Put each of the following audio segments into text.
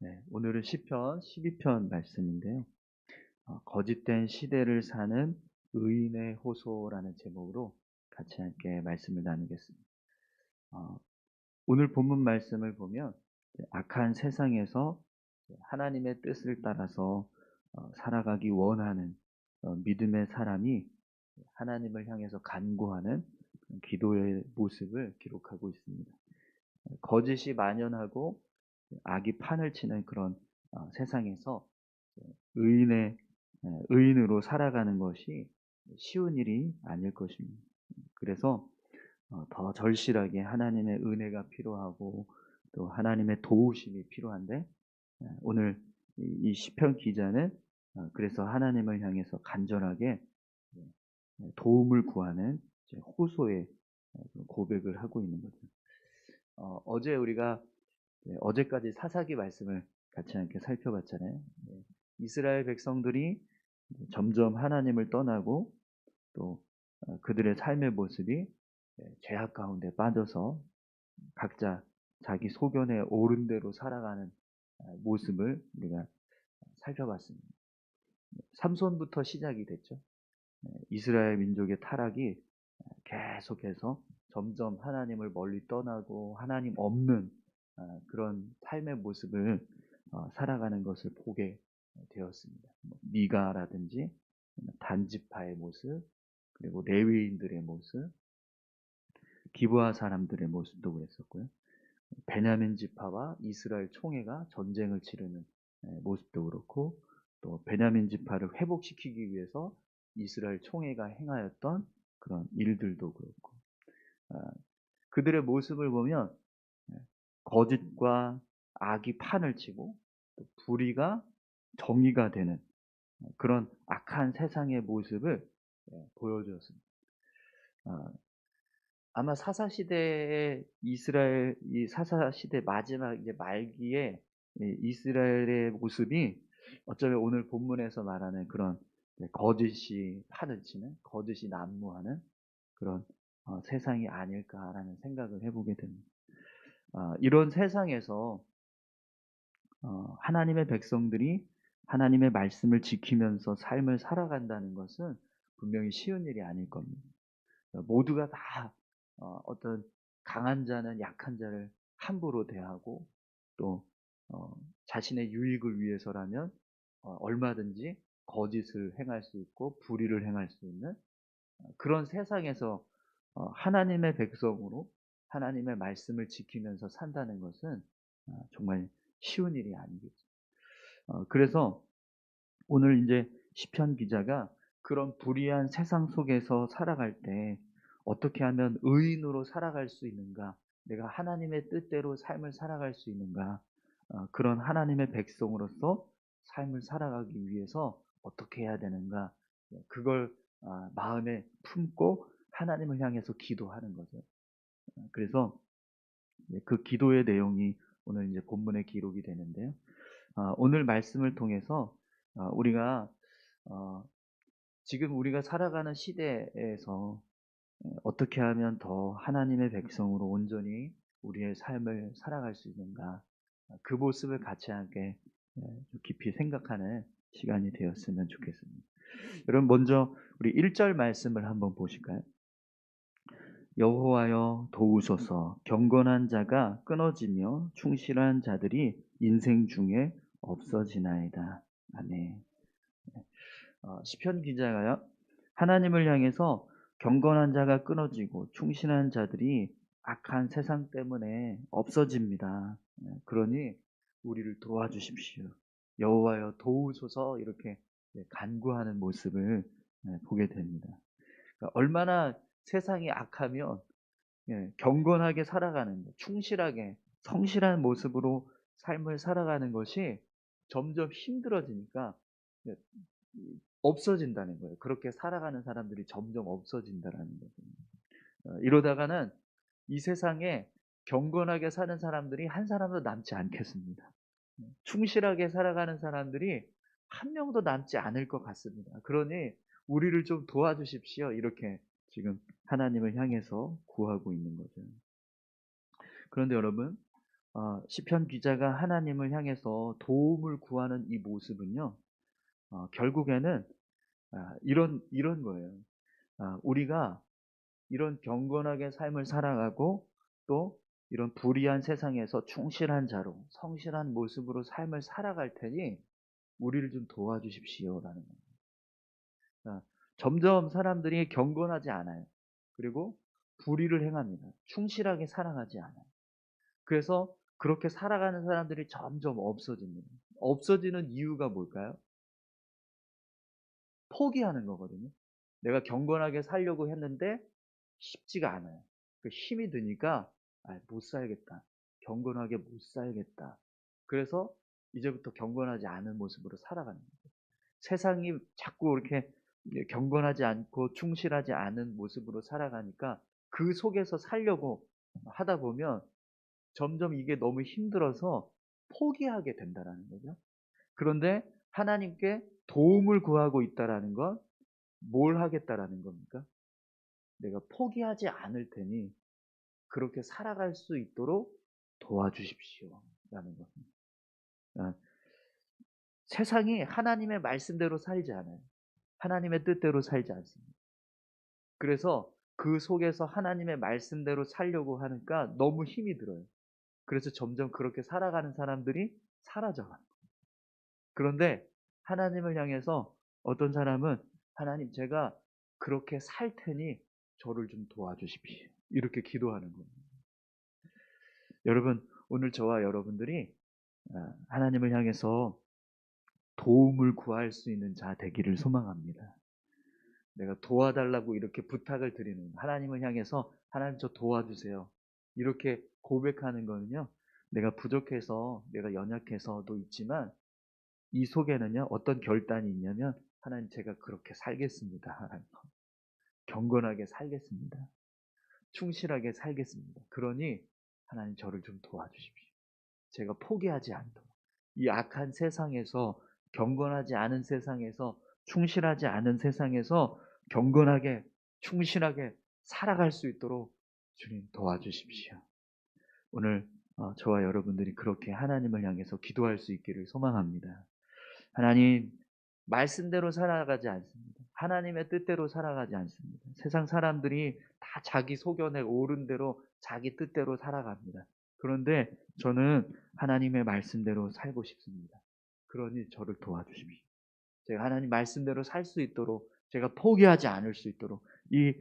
네, 오늘은 시편 12편 말씀인데요. 거짓된 시대를 사는 의인의 호소라는 제목으로 같이 함께 말씀을 나누겠습니다. 어, 오늘 본문 말씀을 보면 악한 세상에서 하나님의 뜻을 따라서 살아가기 원하는 믿음의 사람이 하나님을 향해서 간구하는 기도의 모습을 기록하고 있습니다. 거짓이 만연하고 악이 판을 치는 그런 세상에서 의인의 의인으로 살아가는 것이 쉬운 일이 아닐 것입니다. 그래서 더 절실하게 하나님의 은혜가 필요하고 또 하나님의 도우심이 필요한데 오늘 이 시편 기자는 그래서 하나님을 향해서 간절하게 도움을 구하는 호소의 고백을 하고 있는 거죠. 어제 우리가 어제까지 사사기 말씀을 같이 함께 살펴봤잖아요. 이스라엘 백성들이 점점 하나님을 떠나고 또 그들의 삶의 모습이 죄악 가운데 빠져서 각자 자기 소견에 옳은 대로 살아가는 모습을 우리가 살펴봤습니다. 삼손부터 시작이 됐죠. 이스라엘 민족의 타락이 계속해서 점점 하나님을 멀리 떠나고 하나님 없는 그런 삶의 모습을 살아가는 것을 보게 되었습니다. 미가라든지 단지파의 모습, 그리고 레위인들의 모습, 기브아 사람들의 모습도 그랬었고요. 베냐민 지파와 이스라엘 총회가 전쟁을 치르는 모습도 그렇고, 또 베냐민 지파를 회복시키기 위해서 이스라엘 총회가 행하였던 그런 일들도 그렇고, 그들의 모습을 보면 거짓과 악이 판을 치고 또 불의가 정의가 되는 그런 악한 세상의 모습을 보여주었습니다. 아마 사사 시대의 이스라엘 이 사사 시대 마지막 이제 말기에 이 이스라엘의 모습이 어쩌면 오늘 본문에서 말하는 그런 거짓이 판을 치는 거짓이 난무하는 그런 세상이 아닐까라는 생각을 해보게 됩니다. 이런 세상에서 하나님의 백성들이 하나님의 말씀을 지키면서 삶을 살아간다는 것은 분명히 쉬운 일이 아닐 겁니다. 모두가 다 어떤 강한 자는 약한 자를 함부로 대하고 또 자신의 유익을 위해서라면 얼마든지 거짓을 행할 수 있고 불의를 행할 수 있는 그런 세상에서 하나님의 백성으로 하나님의 말씀을 지키면서 산다는 것은 정말 쉬운 일이 아니겠죠. 그래서 오늘 이제 시편 기자가 그런 불의한 세상 속에서 살아갈 때 어떻게 하면 의인으로 살아갈 수 있는가? 내가 하나님의 뜻대로 삶을 살아갈 수 있는가? 그런 하나님의 백성으로서 삶을 살아가기 위해서 어떻게 해야 되는가? 그걸 마음에 품고 하나님을 향해서 기도하는 거죠. 그래서 그 기도의 내용이 오늘 이제 본문에 기록이 되는데요. 오늘 말씀을 통해서 우리가 지금 우리가 살아가는 시대에서 어떻게 하면 더 하나님의 백성으로 온전히 우리의 삶을 살아갈 수 있는가, 그 모습을 같이 함께 깊이 생각하는 시간이 되었으면 좋겠습니다. 여러분 먼저 우리 1절 말씀을 한번 보실까요? 여호와여 도우소서, 경건한 자가 끊어지며 충실한 자들이 인생 중에 없어지나이다. 아멘. 시편 기자가요, 하나님을 향해서 경건한 자가 끊어지고 충실한 자들이 악한 세상 때문에 없어집니다. 그러니 우리를 도와주십시오. 여호와여 도우소서, 이렇게 간구하는 모습을 보게 됩니다. 그러니까 얼마나 세상이 악하면 경건하게 살아가는 것, 충실하게 성실한 모습으로 삶을 살아가는 것이 점점 힘들어지니까 없어진다는 거예요. 그렇게 살아가는 사람들이 점점 없어진다는 거죠. 이러다가는 이 세상에 경건하게 사는 사람들이 한 사람도 남지 않겠습니다. 충실하게 살아가는 사람들이 한 명도 남지 않을 것 같습니다. 그러니 우리를 좀 도와주십시오. 이렇게 지금 하나님을 향해서 구하고 있는 거죠. 그런데 여러분, 시편 기자가 하나님을 향해서 도움을 구하는 이 모습은요. 결국에는 이런 거예요. 우리가 이런 경건하게 삶을 살아가고 또 이런 불의한 세상에서 충실한 자로 성실한 모습으로 삶을 살아갈 테니 우리를 좀 도와주십시오라는 거예요. 점점 사람들이 경건하지 않아요. 그리고 불의를 행합니다. 충실하게 살아가지 않아요. 그래서 그렇게 살아가는 사람들이 점점 없어집니다. 없어지는 이유가 뭘까요? 포기하는 거거든요. 내가 경건하게 살려고 했는데 쉽지가 않아요. 그 힘이 드니까 못 살겠다. 경건하게 못 살겠다. 그래서 이제부터 경건하지 않은 모습으로 살아가는 거예요. 세상이 자꾸 이렇게 경건하지 않고 충실하지 않은 모습으로 살아가니까 그 속에서 살려고 하다 보면 점점 이게 너무 힘들어서 포기하게 된다라는 거죠. 그런데 하나님께 도움을 구하고 있다라는 건 뭘 하겠다라는 겁니까? 내가 포기하지 않을 테니 그렇게 살아갈 수 있도록 도와주십시오. 라는 겁니다. 아, 세상이 하나님의 말씀대로 살지 않아요. 하나님의 뜻대로 살지 않습니다. 그래서 그 속에서 하나님의 말씀대로 살려고 하니까 너무 힘이 들어요. 그래서 점점 그렇게 살아가는 사람들이 사라져가요. 그런데 하나님을 향해서 어떤 사람은 하나님 제가 그렇게 살 테니 저를 좀 도와주십시오. 이렇게 기도하는 겁니다. 여러분 오늘 저와 여러분들이 하나님을 향해서 도움을 구할 수 있는 자 되기를 소망합니다. 내가 도와달라고 이렇게 부탁을 드리는 하나님을 향해서 하나님 저 도와주세요. 이렇게 고백하는 거는요. 내가 부족해서 내가 연약해서도 있지만 이 속에는요. 어떤 결단이 있냐면 하나님 제가 그렇게 살겠습니다. 하나님. 경건하게 살겠습니다. 충실하게 살겠습니다. 그러니 하나님 저를 좀 도와주십시오. 제가 포기하지 않도록 이 악한 세상에서 경건하지 않은 세상에서 충실하지 않은 세상에서 경건하게 충실하게 살아갈 수 있도록 주님 도와주십시오. 오늘 저와 여러분들이 그렇게 하나님을 향해서 기도할 수 있기를 소망합니다. 하나님 말씀대로 살아가지 않습니다. 하나님의 뜻대로 살아가지 않습니다. 세상 사람들이 다 자기 소견에 옳은 대로 자기 뜻대로 살아갑니다. 그런데 저는 하나님의 말씀대로 살고 싶습니다. 그러니 저를 도와주십시오. 제가 하나님 말씀대로 살 수 있도록 제가 포기하지 않을 수 있도록 이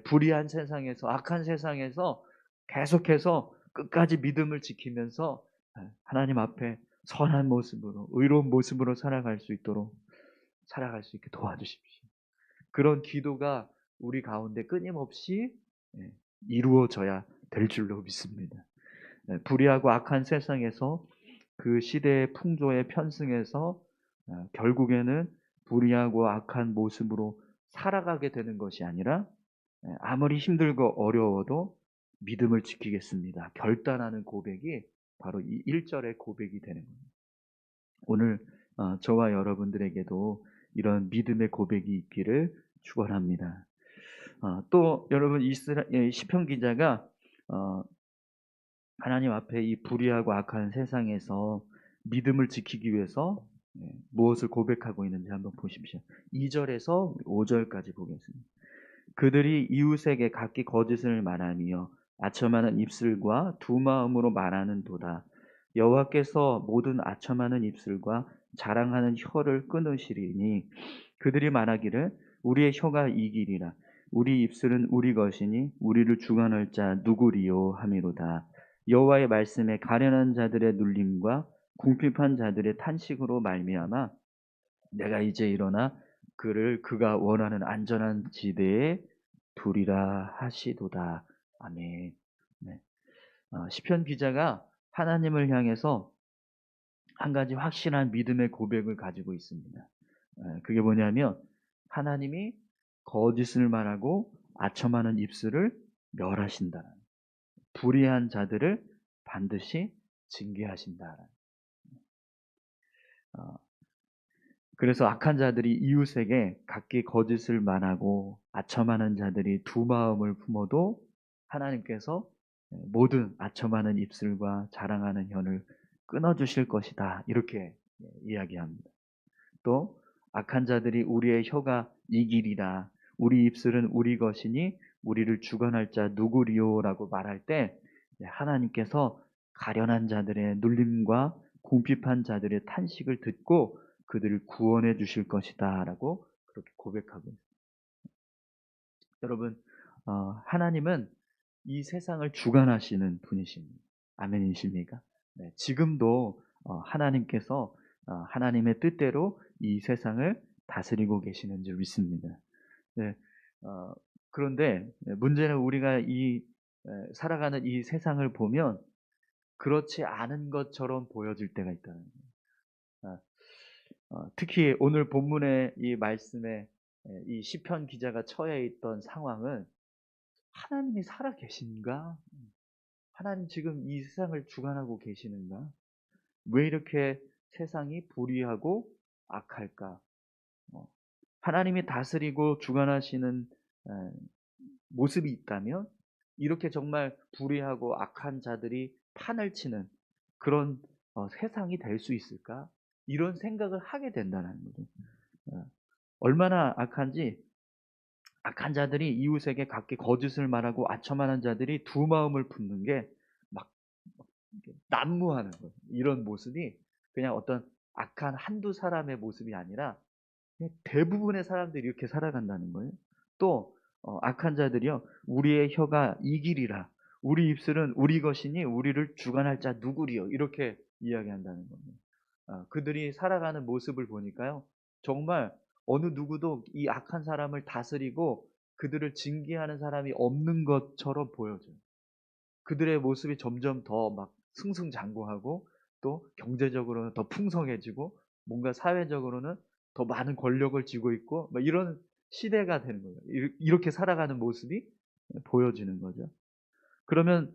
불의한 세상에서 악한 세상에서 계속해서 끝까지 믿음을 지키면서 하나님 앞에 선한 모습으로 의로운 모습으로 살아갈 수 있게 도와주십시오. 그런 기도가 우리 가운데 끊임없이 이루어져야 될 줄로 믿습니다. 불의하고 악한 세상에서 그 시대의 풍조에 편승해서 결국에는 불의하고 악한 모습으로 살아가게 되는 것이 아니라 아무리 힘들고 어려워도 믿음을 지키겠습니다. 결단하는 고백이 바로 이 1절의 고백이 되는 겁니다. 오늘 저와 여러분들에게도 이런 믿음의 고백이 있기를 축원합니다. 또 여러분 시편 기자가 하나님 앞에 이 불의하고 악한 세상에서 믿음을 지키기 위해서 무엇을 고백하고 있는지 한번 보십시오. 2절에서 5절까지 보겠습니다. 그들이 이웃에게 각기 거짓을 말하며 아첨하는 입술과 두 마음으로 말하는 도다. 여호와께서 모든 아첨하는 입술과 자랑하는 혀를 끊으시리니 그들이 말하기를 우리의 혀가 이기리라. 우리 입술은 우리 것이니 우리를 주관할 자 누구리요 하미로다. 여호와의 말씀에 가련한 자들의 눌림과 궁핍한 자들의 탄식으로 말미암아 내가 이제 일어나 그를 그가 원하는 안전한 지대에 두리라 하시도다. 아멘. 네. 시편 기자가 하나님을 향해서 한 가지 확실한 믿음의 고백을 가지고 있습니다. 그게 뭐냐면 하나님이 거짓을 말하고 아첨하는 입술을 멸하신다. 불의한 자들을 반드시 징계하신다. 그래서 악한 자들이 이웃에게 각기 거짓을 말하고 아첨하는 자들이 두 마음을 품어도 하나님께서 모든 아첨하는 입술과 자랑하는 혀를 끊어주실 것이다. 이렇게 이야기합니다. 또 악한 자들이 우리의 혀가 이기리라. 우리 입술은 우리 것이니 우리를 주관할 자 누구리요라고 말할 때 하나님께서 가련한 자들의 눌림과 궁핍한 자들의 탄식을 듣고 그들을 구원해 주실 것이다라고 그렇게 고백하고 있습니다. 여러분, 하나님은 이 세상을 주관하시는 분이십니다. 아멘이십니까? 네, 지금도 하나님께서 하나님의 뜻대로 이 세상을 다스리고 계시는 줄 믿습니다. 네, 어, 그런데 문제는 우리가 살아가는 이 세상을 보면 그렇지 않은 것처럼 보여질 때가 있다는 거예요. 특히 오늘 본문의 이 말씀에 이 시편 기자가 처해 있던 상황은 하나님이 살아 계신가? 하나님 지금 이 세상을 주관하고 계시는가? 왜 이렇게 세상이 불의하고 악할까? 어, 하나님이 다스리고 주관하시는 에, 모습이 있다면 이렇게 정말 불의하고 악한 자들이 판을 치는 그런 세상이 될 수 있을까? 이런 생각을 하게 된다는 거죠. 얼마나 악한 자들이 이웃에게 각기 거짓을 말하고 아첨하는 자들이 두 마음을 품는 게막 난무하는 거예요. 이런 모습이 그냥 어떤 악한 한두 사람의 모습이 아니라 그냥 대부분의 사람들이 이렇게 살아간다는 거예요. 또 악한 자들이요. 우리의 혀가 이기리라. 우리 입술은 우리 것이니 우리를 주관할 자 누구리요. 이렇게 이야기한다는 겁니다. 그들이 살아가는 모습을 보니까요. 정말 어느 누구도 이 악한 사람을 다스리고 그들을 징계하는 사람이 없는 것처럼 보여져요. 그들의 모습이 점점 더 막 승승장구하고 또 경제적으로는 더 풍성해지고 뭔가 사회적으로는 더 많은 권력을 쥐고 있고 막 이런 시대가 되는 거예요. 이렇게 살아가는 모습이 보여지는 거죠. 그러면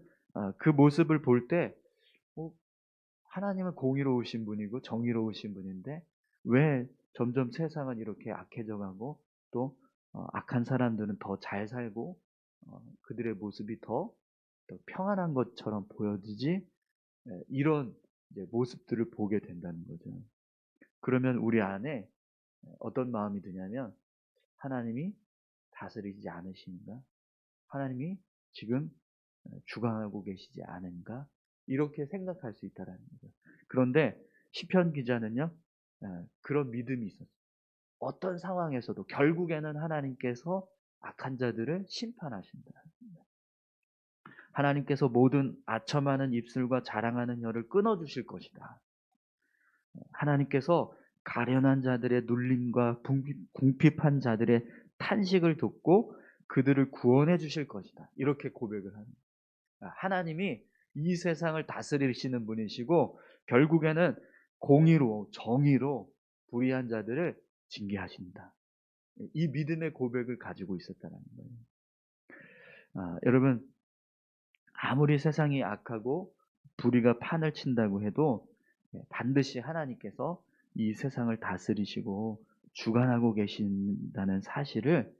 그 모습을 볼 때 하나님은 공의로우신 분이고 정의로우신 분인데 왜 점점 세상은 이렇게 악해져 가고 또 악한 사람들은 더 잘 살고 그들의 모습이 더 평안한 것처럼 보여지지? 이런 이제 모습들을 보게 된다는 거죠. 그러면 우리 안에 어떤 마음이 드냐면 하나님이 다스리지 않으신가? 하나님이 지금 주관하고 계시지 않은가? 이렇게 생각할 수 있다라는 거죠. 그런데 시편 기자는요, 그런 믿음이 있었어요. 어떤 상황에서도 결국에는 하나님께서 악한 자들을 심판하신다. 하나님께서 모든 아첨하는 입술과 자랑하는 혀를 끊어주실 것이다. 하나님께서 가련한 자들의 눌림과 궁핍한 자들의 탄식을 듣고 그들을 구원해 주실 것이다. 이렇게 고백을 합니다. 하나님이 이 세상을 다스리시는 분이시고 결국에는 공의로 정의로 불의한 자들을 징계하신다. 이 믿음의 고백을 가지고 있었다는 거예요. 여러분 아무리 세상이 악하고 불의가 판을 친다고 해도 반드시 하나님께서 이 세상을 다스리시고 주관하고 계신다는 사실을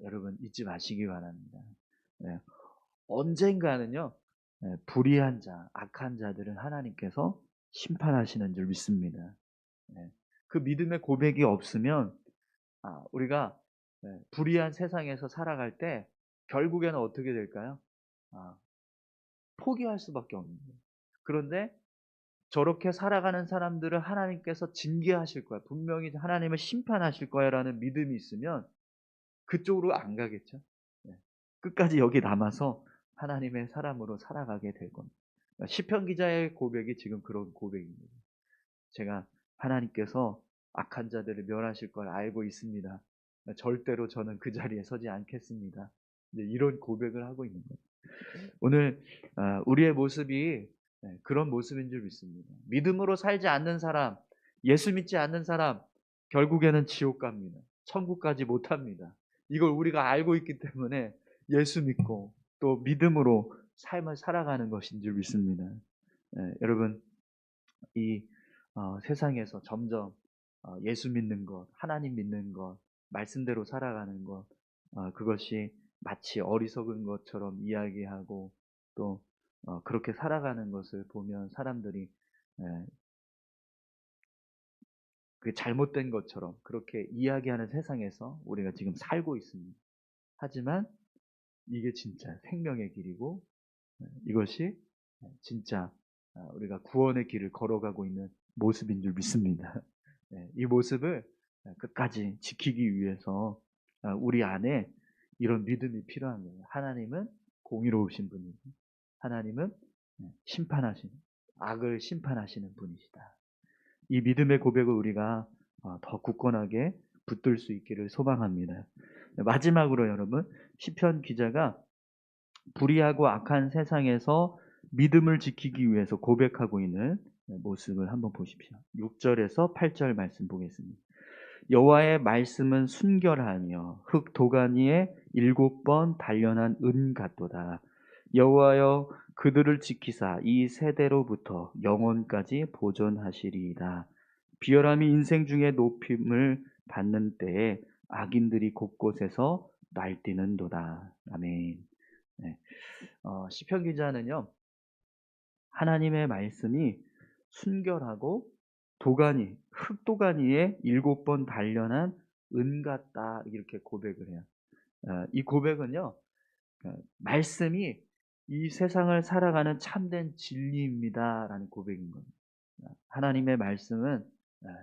여러분 잊지 마시기 바랍니다. 예, 언젠가는요, 불의한 자, 악한 자들은 하나님께서 심판하시는 줄 믿습니다. 예, 그 믿음의 고백이 없으면 우리가 불의한 세상에서 살아갈 때 결국에는 어떻게 될까요? 아, 포기할 수밖에 없는 거예요. 그런데 저렇게 살아가는 사람들을 하나님께서 징계하실 거야. 분명히 하나님을 심판하실 거야라는 믿음이 있으면 그쪽으로 안 가겠죠. 네. 끝까지 여기 남아서 하나님의 사람으로 살아가게 될 겁니다. 시편 기자의 고백이 지금 그런 고백입니다. 제가 하나님께서 악한 자들을 멸하실 걸 알고 있습니다. 절대로 저는 그 자리에 서지 않겠습니다. 이런 고백을 하고 있는 거예요. 오늘 우리의 모습이 그런 모습인 줄 믿습니다. 믿음으로 살지 않는 사람, 예수 믿지 않는 사람 결국에는 지옥 갑니다. 천국까지 못 합니다. 이걸 우리가 알고 있기 때문에 예수 믿고 또 믿음으로 삶을 살아가는 것인 줄 믿습니다. 여러분 이 세상에서 점점 예수 믿는 것, 하나님 믿는 것, 말씀대로 살아가는 것, 그것이 마치 어리석은 것처럼 이야기하고 또 그렇게 살아가는 것을 보면 사람들이 예 그게 잘못된 것처럼 그렇게 이야기하는 세상에서 우리가 지금 살고 있습니다. 하지만 이게 진짜 생명의 길이고 이것이 진짜 우리가 구원의 길을 걸어가고 있는 모습인 줄 믿습니다. 이 모습을 끝까지 지키기 위해서 우리 안에 이런 믿음이 필요한 거예요. 하나님은 공의로우신 분이고 하나님은 심판하시는 악을 심판하시는 분이시다. 이 믿음의 고백을 우리가 더 굳건하게 붙들 수 있기를 소망합니다. 마지막으로 여러분 시편 기자가 불의하고 악한 세상에서 믿음을 지키기 위해서 고백하고 있는 모습을 한번 보십시오. 6절에서 8절 말씀 보겠습니다. 여호와의 말씀은 순결하며 흙 도가니에 7번 단련한 은 같도다. 여호와여 그들을 지키사 이 세대로부터 영원까지 보존하시리이다. 비열함이 인생 중에 높임을 받는 때에 악인들이 곳곳에서 날뛰는도다. 아멘. 네. 시편 기자는요, 하나님의 말씀이 순결하고 도가니, 흙도가니에 7번 단련한 은 같다 이렇게 고백을 해요. 이 고백은요, 말씀이 이 세상을 살아가는 참된 진리입니다라는 고백인 겁니다. 하나님의 말씀은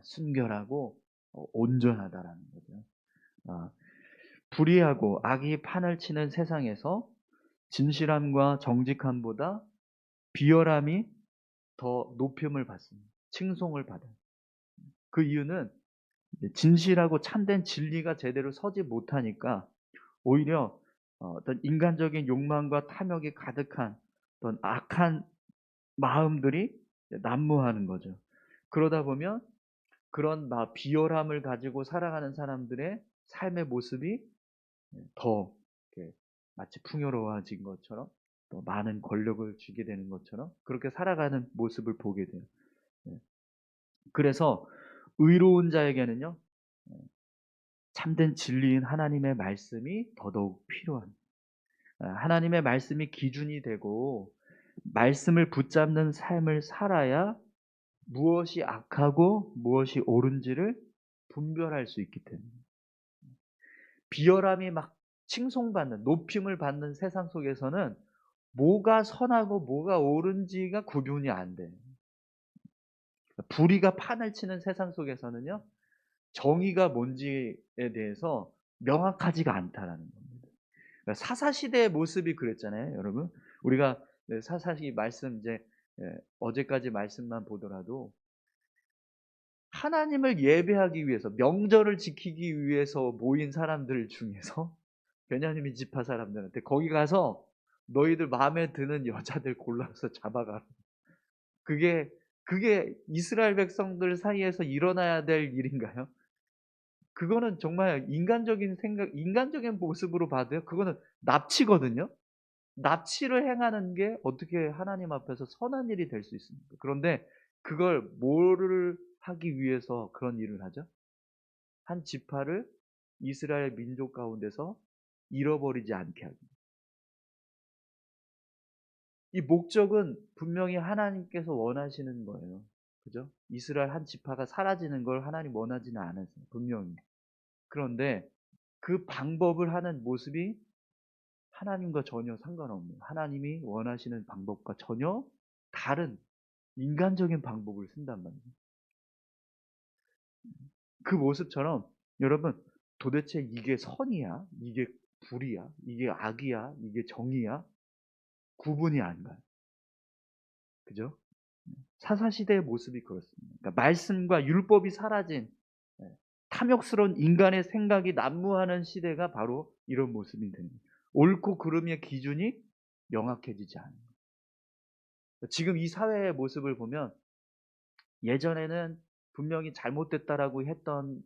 순결하고 온전하다라는 거죠. 어, 불의하고 악이 판을 치는 세상에서 진실함과 정직함보다 비열함이 더 높임을 받습니다. 칭송을 받아요. 그 이유는 진실하고 참된 진리가 제대로 서지 못하니까 오히려 어떤 인간적인 욕망과 탐욕이 가득한 어떤 악한 마음들이 난무하는 거죠. 그러다 보면 그런 비열함을 가지고 살아가는 사람들의 삶의 모습이 더 이렇게 마치 풍요로워진 것처럼 또 많은 권력을 쥐게 되는 것처럼 그렇게 살아가는 모습을 보게 돼요. 예. 그래서 의로운 자에게는요, 참된 진리인 하나님의 말씀이 더더욱 필요합니다. 하나님의 말씀이 기준이 되고 말씀을 붙잡는 삶을 살아야 무엇이 악하고 무엇이 옳은지를 분별할 수 있기 때문에 비열함이 막 칭송받는 높임을 받는 세상 속에서는 뭐가 선하고 뭐가 옳은지가 구분이 안 돼요. 불의가 판을 치는 세상 속에서는요, 정의가 뭔지에 대해서 명확하지가 않다라는 겁니다. 그러니까 사사시대의 모습이 그랬잖아요, 여러분. 우리가 사사시 말씀 이제 어제까지 말씀만 보더라도 하나님을 예배하기 위해서 명절을 지키기 위해서 모인 사람들 중에서 베냐민 지파 사람들한테 거기 가서 너희들 마음에 드는 여자들 골라서 잡아가. 그게 그게 이스라엘 백성들 사이에서 일어나야 될 일인가요? 그거는 정말 인간적인 생각, 인간적인 모습으로 봐도요. 그거는 납치거든요. 납치를 행하는 게 어떻게 하나님 앞에서 선한 일이 될 수 있습니까? 그런데 그걸 뭐를 하기 위해서 그런 일을 하죠? 한 지파를 이스라엘 민족 가운데서 잃어버리지 않게 하기. 이 목적은 분명히 하나님께서 원하시는 거예요. 그죠? 이스라엘 한 지파가 사라지는 걸 하나님 원하지는 않으세요. 분명히. 그런데 그 방법을 하는 모습이 하나님과 전혀 상관없는, 하나님이 원하시는 방법과 전혀 다른 인간적인 방법을 쓴단 말이에요. 그 모습처럼 여러분 도대체 이게 선이야? 이게 불이야? 이게 악이야? 이게 정의야? 구분이 안 가요. 그죠? 사사시대의 모습이 그렇습니다. 그러니까 말씀과 율법이 사라진 탐욕스러운 인간의 생각이 난무하는 시대가 바로 이런 모습이 됩니다. 옳고 그름의 기준이 명확해지지 않는 거예요. 지금 이 사회의 모습을 보면 예전에는 분명히 잘못됐다라고 했던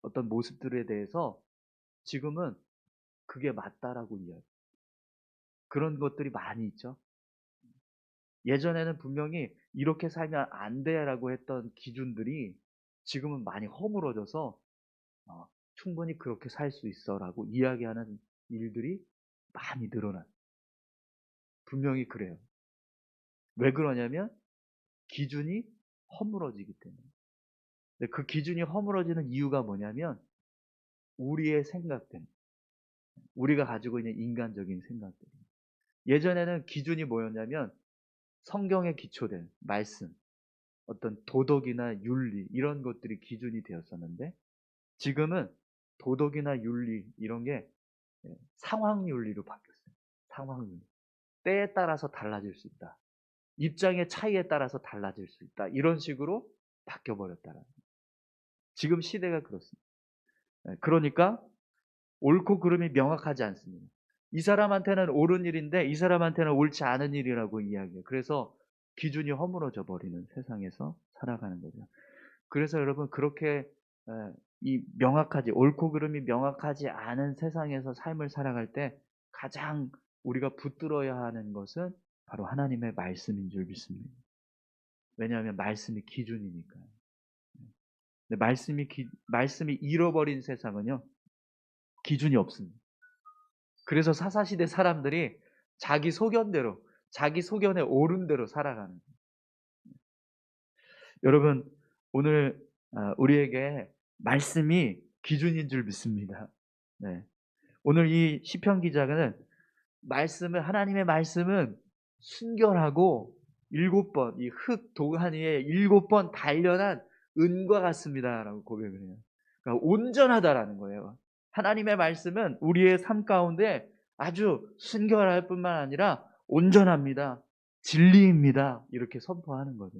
어떤 모습들에 대해서 지금은 그게 맞다라고 이야기. 그런 것들이 많이 있죠. 예전에는 분명히 이렇게 살면 안 돼라고 했던 기준들이 지금은 많이 허물어져서 충분히 그렇게 살 수 있어라고 이야기하는 일들이 많이 늘어난. 분명히 그래요. 왜 그러냐면 기준이 허물어지기 때문에. 근데 그 기준이 허물어지는 이유가 뭐냐면 우리의 생각들, 우리가 가지고 있는 인간적인 생각들. 예전에는 기준이 뭐였냐면 성경에 기초된 말씀, 어떤 도덕이나 윤리 이런 것들이 기준이 되었었는데 지금은 도덕이나 윤리 이런 게 상황 윤리로 바뀌었어요. 상황 윤리. 때에 따라서 달라질 수 있다. 입장의 차이에 따라서 달라질 수 있다. 이런 식으로 바뀌어버렸다는 거예요. 지금 시대가 그렇습니다. 그러니까 옳고 그름이 명확하지 않습니다. 이 사람한테는 옳은 일인데 이 사람한테는 옳지 않은 일이라고 이야기해요. 그래서 기준이 허물어져 버리는 세상에서 살아가는 거죠. 그래서 여러분 그렇게 이 명확하지 옳고 그름이 명확하지 않은 세상에서 삶을 살아갈 때 가장 우리가 붙들어야 하는 것은 바로 하나님의 말씀인 줄 믿습니다. 왜냐하면 말씀이 기준이니까요. 근데 말씀이 잃어버린 세상은요 기준이 없습니다. 그래서 사사시대 사람들이 자기 소견대로 자기 소견에 옳은 대로 살아가는 거예요. 여러분 오늘 우리에게 말씀이 기준인 줄 믿습니다. 네. 오늘 이 시편 기자는 하나님의 말씀은 순결하고 7번 이 흙 도가니 위에 7번 단련한 은과 같습니다라고 고백을 해요. 그러니까 온전하다라는 거예요. 하나님의 말씀은 우리의 삶 가운데 아주 순결할 뿐만 아니라 온전합니다. 진리입니다. 이렇게 선포하는 거죠.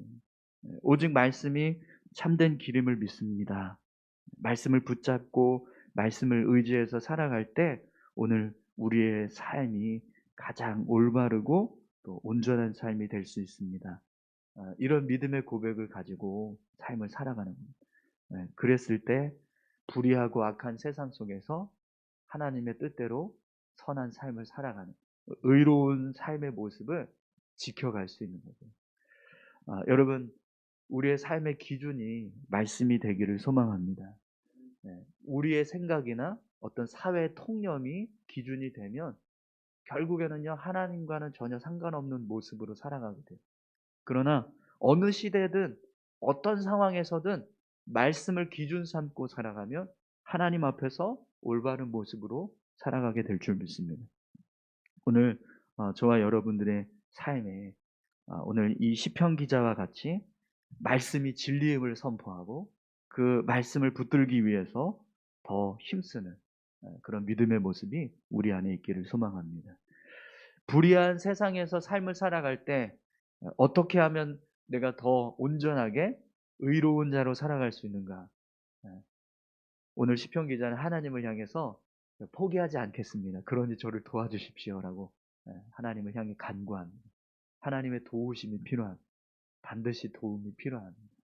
오직 말씀이 참된 기름을 믿습니다. 말씀을 붙잡고 말씀을 의지해서 살아갈 때 오늘 우리의 삶이 가장 올바르고 또 온전한 삶이 될 수 있습니다. 이런 믿음의 고백을 가지고 삶을 살아가는 겁니다. 그랬을 때 불의하고 악한 세상 속에서 하나님의 뜻대로 선한 삶을 살아가는 의로운 삶의 모습을 지켜갈 수 있는 거죠. 여러분 우리의 삶의 기준이 말씀이 되기를 소망합니다. 우리의 생각이나 어떤 사회 통념이 기준이 되면 결국에는요 하나님과는 전혀 상관없는 모습으로 살아가게 돼요. 그러나 어느 시대든 어떤 상황에서든 말씀을 기준 삼고 살아가면 하나님 앞에서 올바른 모습으로 살아가게 될 줄 믿습니다. 오늘 저와 여러분들의 삶에 오늘 이 시편 기자와 같이 말씀이 진리임을 선포하고 그 말씀을 붙들기 위해서 더 힘쓰는 그런 믿음의 모습이 우리 안에 있기를 소망합니다. 불의한 세상에서 삶을 살아갈 때 어떻게 하면 내가 더 온전하게 의로운 자로 살아갈 수 있는가? 오늘 시편 기자는 하나님을 향해서 포기하지 않겠습니다. 그러니 저를 도와주십시오라고 하나님을 향해 간구합니다. 하나님의 도우심이 필요합니다. 반드시 도움이 필요합니다.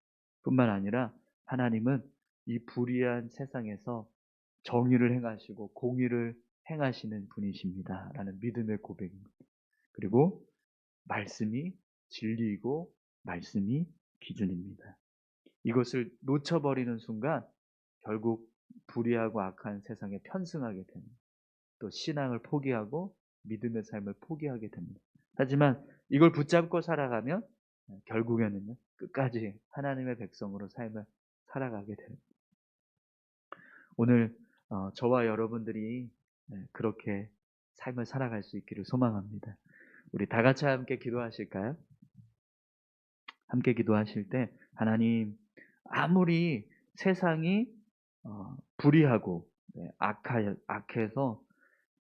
뿐만 아니라 하나님은 이 불의한 세상에서 정의를 행하시고 공의를 행하시는 분이십니다. 라는 믿음의 고백입니다. 그리고 말씀이 진리이고 말씀이 기준입니다. 이것을 놓쳐버리는 순간 결국 불의하고 악한 세상에 편승하게 됩니다. 또 신앙을 포기하고 믿음의 삶을 포기하게 됩니다. 하지만 이걸 붙잡고 살아가면 결국에는 끝까지 하나님의 백성으로 삶을 살아가게 됩니다. 오늘 저와 여러분들이 그렇게 삶을 살아갈 수 있기를 소망합니다. 우리 다 같이 함께 기도하실까요? 함께 기도하실 때 하나님 아무리 세상이 불의하고 악해서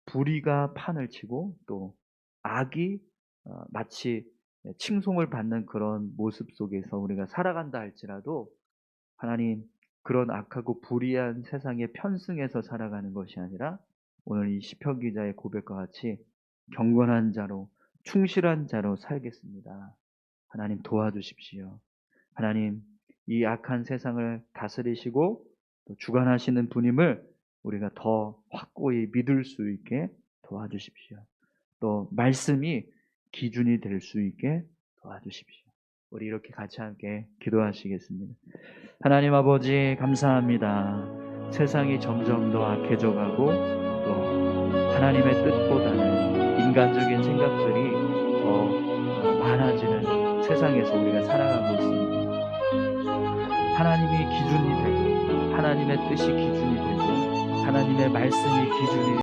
불의가 판을 치고 또 악이 마치 칭송을 받는 그런 모습 속에서 우리가 살아간다 할지라도 하나님 그런 악하고 불의한 세상에 편승해서 살아가는 것이 아니라 오늘 이 시편 기자의 고백과 같이 경건한 자로 충실한 자로 살겠습니다. 하나님 도와주십시오. 하나님 이 악한 세상을 다스리시고 또 주관하시는 분임을 우리가 더 확고히 믿을 수 있게 도와주십시오. 또 말씀이 기준이 될 수 있게 도와주십시오. 우리 이렇게 같이 함께 기도하시겠습니다. 하나님 아버지 감사합니다. 세상이 점점 더 악해져가고 또 하나님의 뜻보다는 인간적인 생각들이 더 많아지는 세상에서 우리가 살아가고 있습니다. 하나님이 기준이 되고 하나님의 뜻이 기준이 되고 하나님의 말씀이 기준이